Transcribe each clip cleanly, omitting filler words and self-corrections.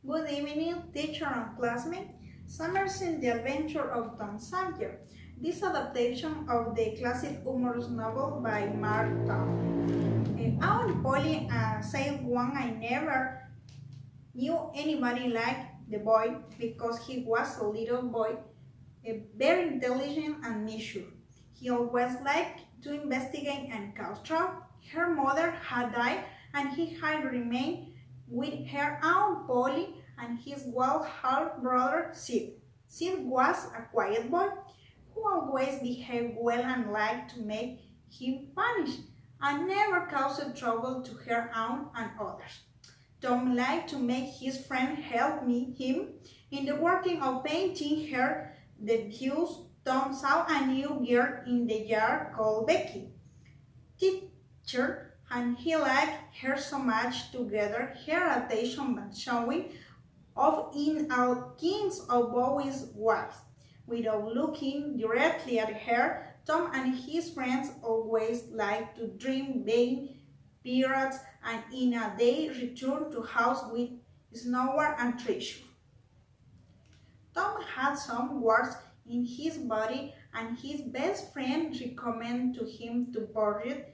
Good evening, teacher and classmate. Summer's in the Adventure of Tom Sawyer. This adaptation of the classic humorous novel by Mark Twain. I and Polly said one I never knew anybody like the boy because he was a little boy, very intelligent and mature. He always liked to investigate and cause trouble. Her mother had died and he had remained with her aunt Polly and his wild half brother Sid. Sid was a quiet boy who always behaved well and liked to make him punish and never caused trouble to her aunt and others. Tom liked to make his friend help him in the working of painting her the views. Tom saw a new girl in the yard called Becky. Teacher, and he liked her so much together her attention and showing off in all kinds of boys' ways. Without looking directly at her, Tom and his friends always liked to dream being pirates and in a day return to house with Sawyer and treasure. Tom had some warts in his body and his best friend recommended to him to bury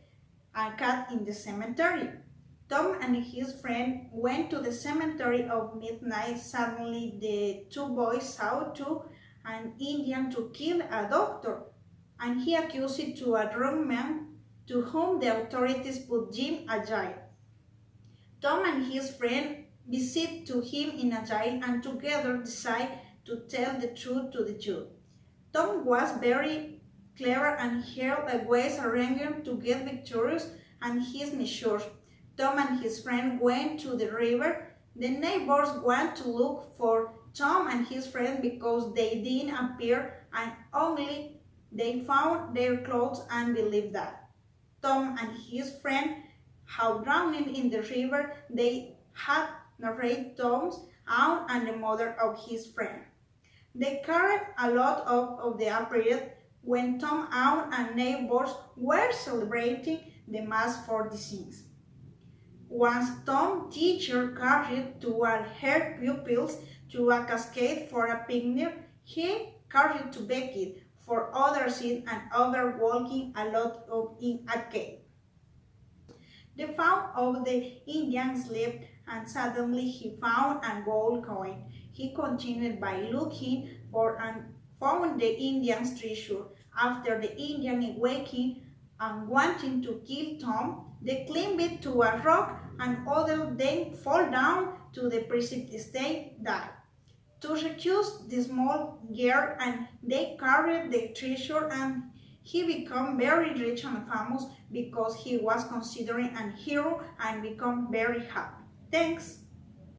a cat in the cemetery. Tom and his friend went to the cemetery of midnight. Suddenly the two boys saw an Indian to kill a doctor, and he accused it to a drunk man to whom the authorities put Jim in jail. Tom and his friend visit to him in a jail and together decide to tell the truth to the judge. Tom was very clever and he always arranged to get victorious and his measures. Tom and his friend went to the river. The neighbors went to look for Tom and his friend because they didn't appear and only they found their clothes and believed that Tom and his friend had drowned in the river. They had narrated Tom's aunt and the mother of his friend. They carried a lot of the period when Tom, aunt, and neighbors were celebrating the Mass for the Saints. Once Tom teacher carried two of her pupils to a cascade for a picnic, he carried to Becky for other sin and other walking a lot in a cave. The found of the Indian slept and suddenly he found a gold coin. He continued by looking for and found the Indian's treasure. After the Indian awakened and wanting to kill Tom, they climbed to a rock and other then fall down to the precipice. They died. To rescue the small girl and they carried the treasure and he became very rich and famous because he was considered a hero and became very happy. Thanks.